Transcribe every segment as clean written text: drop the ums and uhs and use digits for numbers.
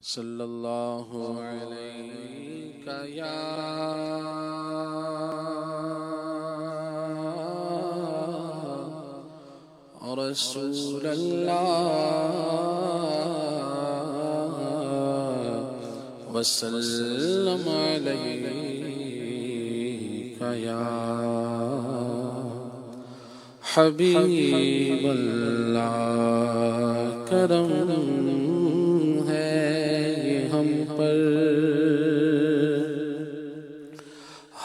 صلی اللہ علیہ یا رسول اللہ وسلم علیہ یا حبیب اللہ کرم ہم پر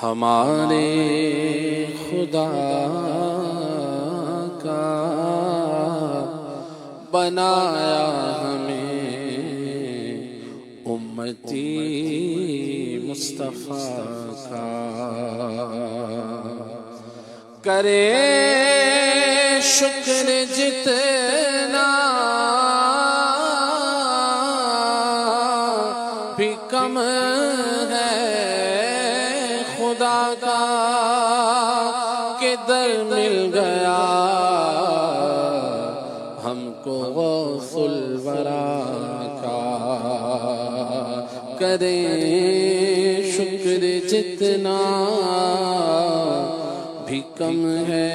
ہمارے خدا کا بنایا ہمیں امتی مصطفیٰ کا کرے شکر جتنا بھی کم ہے خدا کا کہ در مل گیا ہم کو غوث الورا کا کریں شکر جتنا بھی کم ہے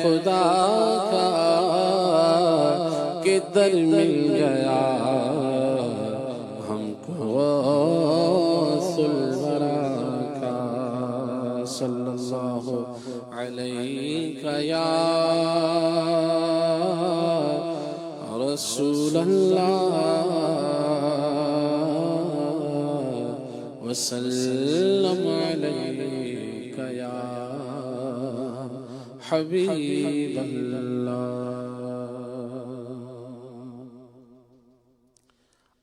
خدا کا کہ در مل گیا صلی اللہ علیہ یا رسول اللہ وسلم علیہ یا حبیب اللہ۔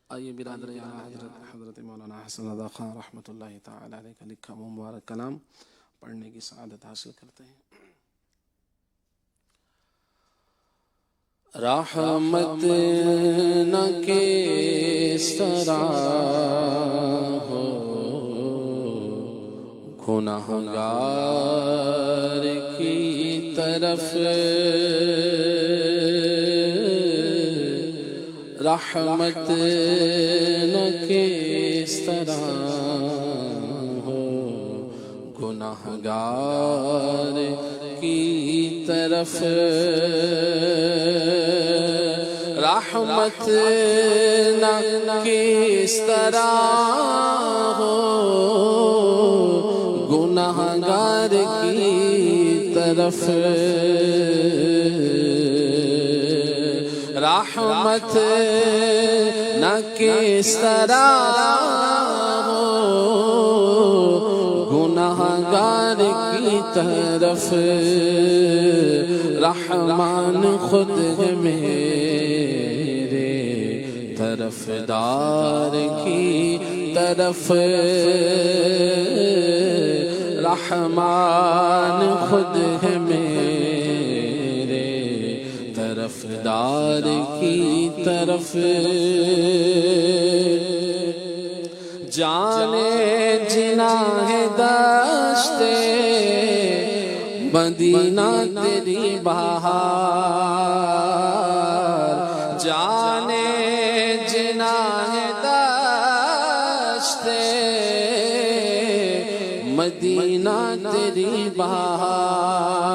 آئیے برادر حضرت مولانا حسن رضا خان رحمۃ اللہ تعالی علیہ کا لکھا مبارک کلام پڑھنے کی سعادت حاصل کرتے ہیں۔ رحمت نہ کس طرح ہو گناہگار کی طرف، رحمت نہ کس طرح ہو گناہگار کی طرف، رحمت نہ کس طرح ہو گناہگار کی طرف، رحمت نہ کس طرح ہو گناہگار کی طرف، رحمان خود ہے میرے طرفدار کی طرف، رحمان خود ہے میرے طرفدار کی طرف، جانے جناح دشتے مدینہ تیری بہار، جانے جناح دشتے مدینہ تیری بہار،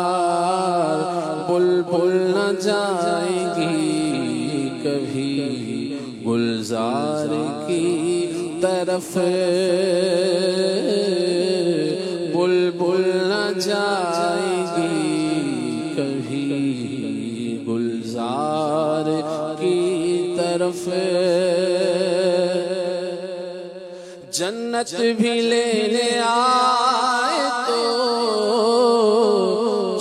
بلبل نہ جائے گی کبھی گلزار کی طرف، بلبل نہ جائے گی کبھی گلزار کی طرف، جنت بھی لینے آئے تو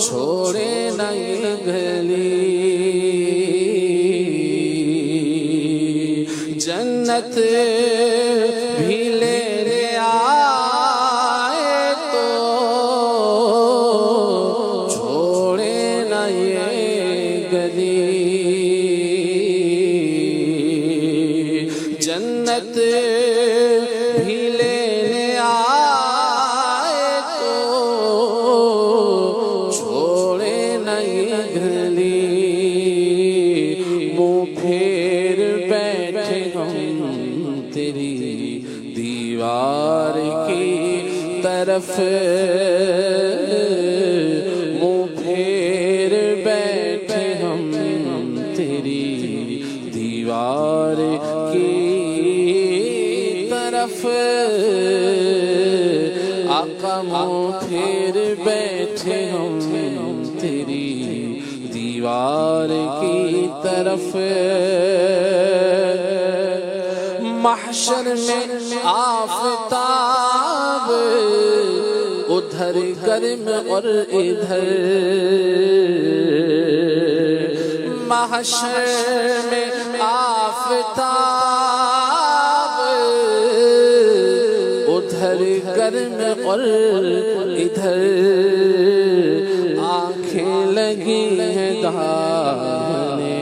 چھوڑے نہ یہ گلی، جنت بھی لینے آئے تو چھوڑے نہ یہ گلی، جنت بھی لینے آئے تو چھوڑے نہ یہ گلی، منہ پھیر بیٹھے ہم تیری دیوار کی طرف منہ پھیر بیٹھے ہم تیری دیوار کی طرف آقا منہ پھیر بیٹھے ہم تیری دیوار کی طرف محشر میں آفتاب ادھر گرم اور ادھر محشر میں آفتاب ادھر گرم اور ادھر آنکھیں لگی ہیں دامنے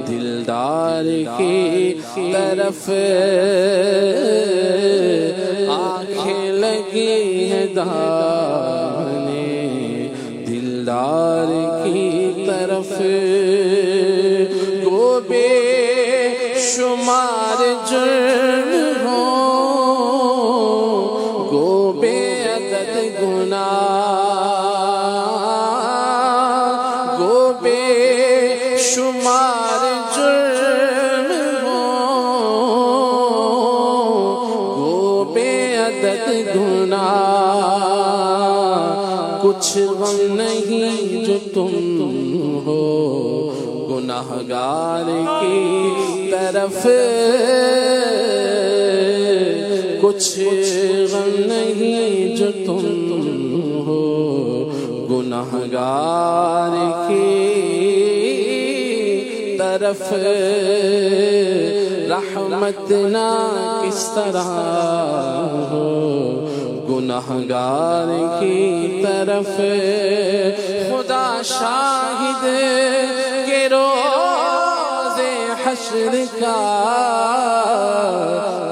دلدار کی طرف آنکھیں لگی ہیں دامنے دلدار کی طرف گو بے شمار جرم ہو گو بے عدد گناہ گو بے شمار جرم ہو گو بے عدد گناہ کچھ غم نہیں جو تم ہو گناہگار کی طرف کچھ غم نہیں جو تم ہو گناہگار کی طرف رحمت نہ کس طرح ہو گناہگار کی طرف خدا شاہد کے روز حشر کا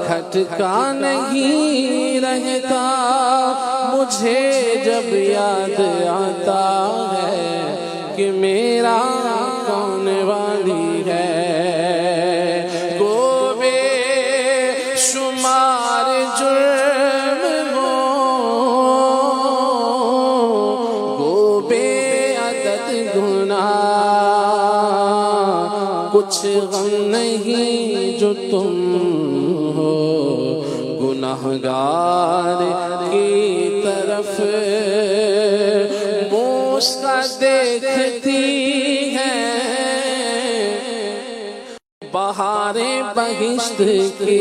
کھٹکا نہیں رہتا مجھے جب یاد آتا ہے کہ میرا کون والی ہے گو بے شمار جرم ہو گو بے عدد گناہ کچھ غم نہیں جو تم ہو گناہگار کی طرف موسیٰ دیکھتی ہے بہاریں بہشت کی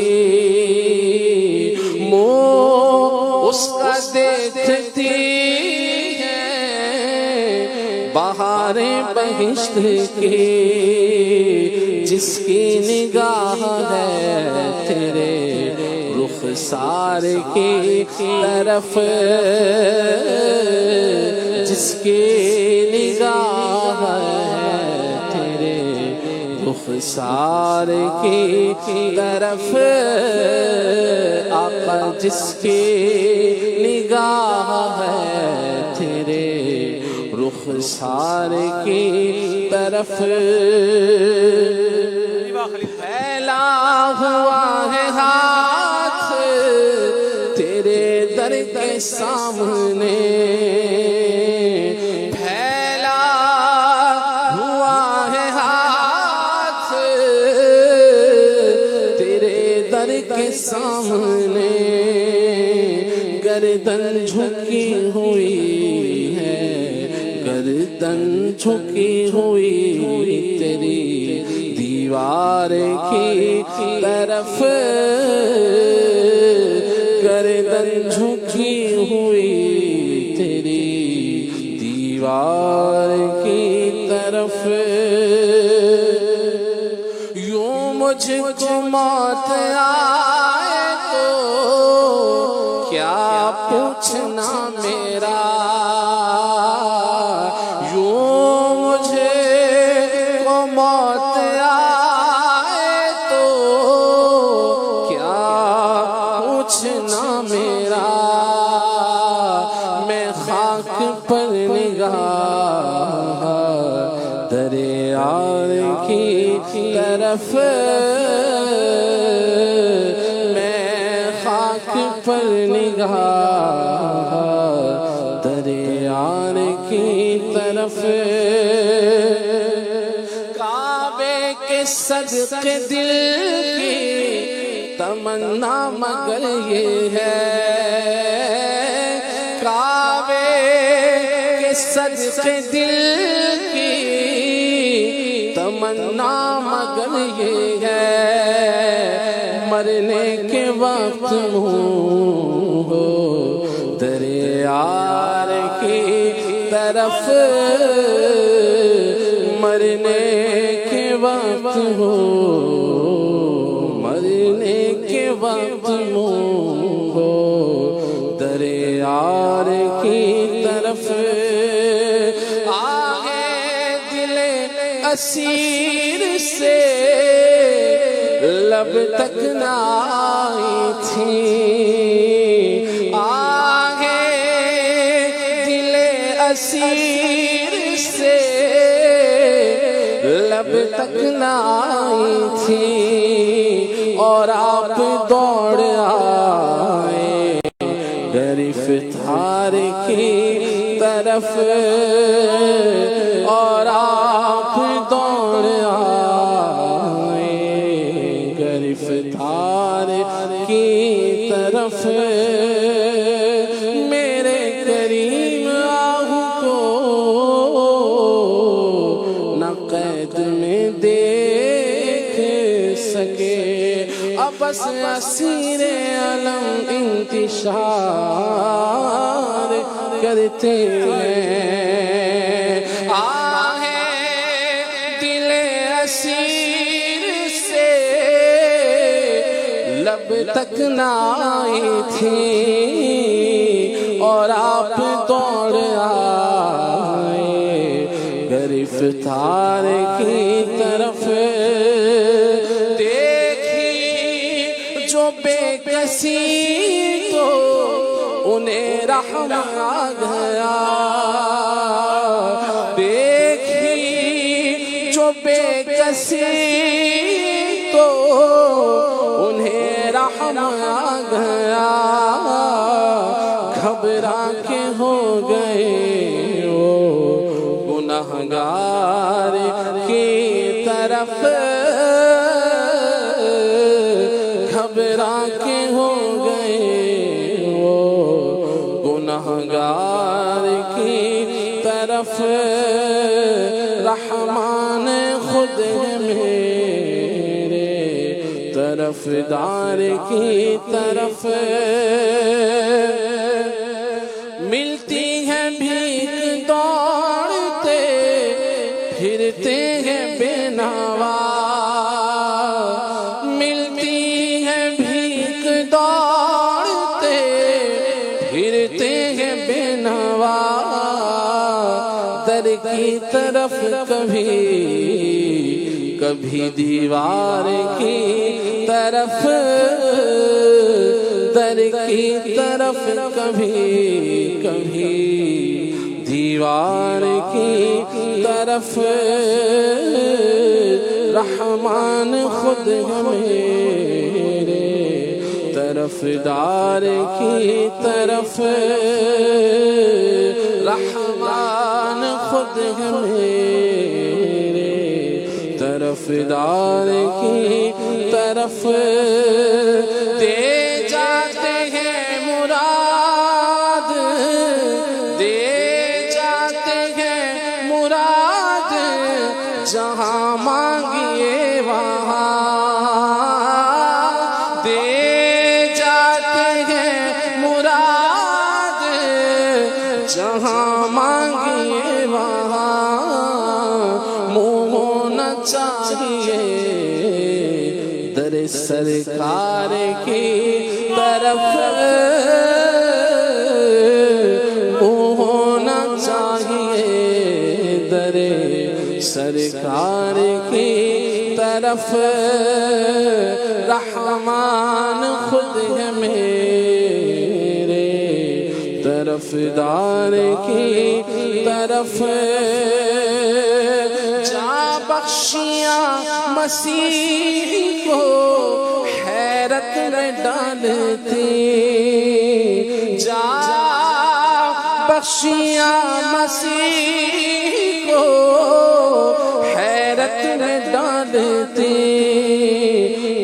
موسیٰ دیکھتی ہے بہاریں بہشت کی جس کی نگاہ ہے تیرے رخسار کی طرف جس کی نگاہ ہے تیرے رخسار کی طرف آقا جس کی نگاہ ہے تیرے رخسار کی طرف پھیلا ہوا ہے ہاتھ تیرے در کے سامنے پھیلا ہوا ہے ہاتھ تیرے در کے سامنے گردن جھکی ہوئی ہے گردن جھکی ہوئی تیری دیوار کی طرف گردن جھکی ہوئی تیری دیوار کی طرف یوں مجھ کو موت آئے تو کیا پوچھنا میرا یوں مجھے کو موت آئے تو کیا پوچھنا میرا میں خاک پر نگاہ دریا کی طرف پر نگاہ دریار کی طرف، کعبے کے صدقے دل کی تمنا مگر یہ ہے، کعبے کے صدقے دل کی تمنا مگر یہ ہے، مرنے کے وقت منہ ہو دریار کی طرف، مرنے کے وقت ہو، مرنے کے وقت منہ ہو دریار کی طرف، آگے دل اسیر سے لب تک نہ آئی تھی، آگے دل اسیر سے لب تک نہ آئی تھی، اور آپ دوڑ آئے گرفتار کی طرف، اور آپ دوڑ آئے گرفتار کی طرف، میرے کریم آہو کو نہ قید میں دیکھ سکے، اب بس اسیر علم انتشار کرتے ہیں، آہے دل اسیر سے لب تک نہ آئی تھی، اور آپ دوڑ آئے گرفتار کی طرف، دیکھی جو بے کسی تو انہیں رحم آ گیا، دیکھی جو بے کسی تو انہیں رحم آ گیا، گھبرا کے ہو گئے وہ گنہگار کی طرف، گھبرا کے ہو گئے وہ گنہگار کی طرف، رحمان خود میرے طرفدار کی طرف، ملتی ہے بھیک دوڑتے پھرتے ہیں بے نوا، ملتی ہے بھیک دوڑتے پھرتے ہیں بے نوا، در کی طرف کبھی دیوار کی طرف، در کی طرف کبھی دیوار کی طرف، رحمان خود میرے طرفدار کی طرف، رحمان خود میرے طرفدار کی طرف، دے جاتے ہیں مراد، دے جاتے ہیں مراد، جہاں مانگیے وہاں، دے جاتے ہیں مراد، جہاں مانگیے وہاں، منہ ہونا چاہیے در سرکار کی طرف، منہ ہونا چاہیے در سرکار کی طرف، رحمان خود ہے میرے طرفدار کی طرف، جا بخشیاں مسیح کو حیرت میں ڈالتی جا بخشیاں مسیح کو حیرت میں ڈالتی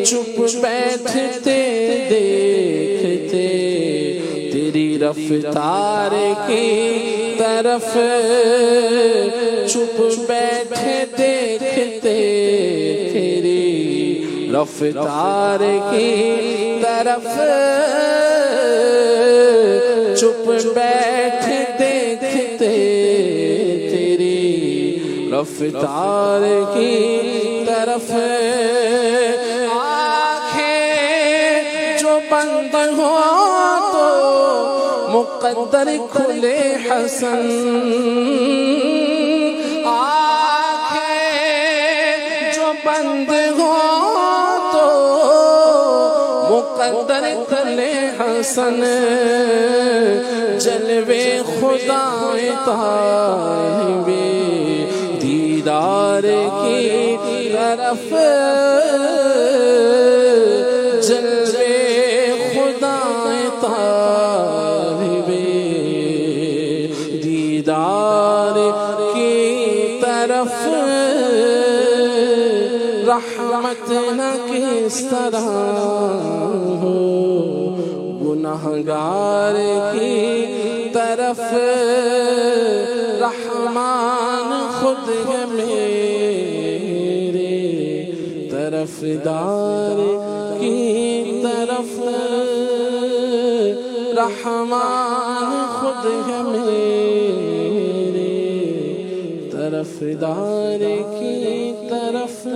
چپ بیٹھتے دیکھتے تیری رفتار کی طرف چپ بیٹھے دیکھتے تیری رفتار کی طرف چپ بیٹھے دیکھتے تیری رفتار کی طرف آنکھیں جو بند ہو تو مقدر کھلے حسن آنکھیں جو بند ہو تو مقدر کھلے حسن جلوے خدا طالب دیدار کی طرف جلوے خدا طالب دیدار کی طرف رحمت نہ کس طرح ہو گناہگار کی طرف رحمان خود ہے میرے طرفدار کی طرف رحمان خود ہے میرے طرفدار کی طرف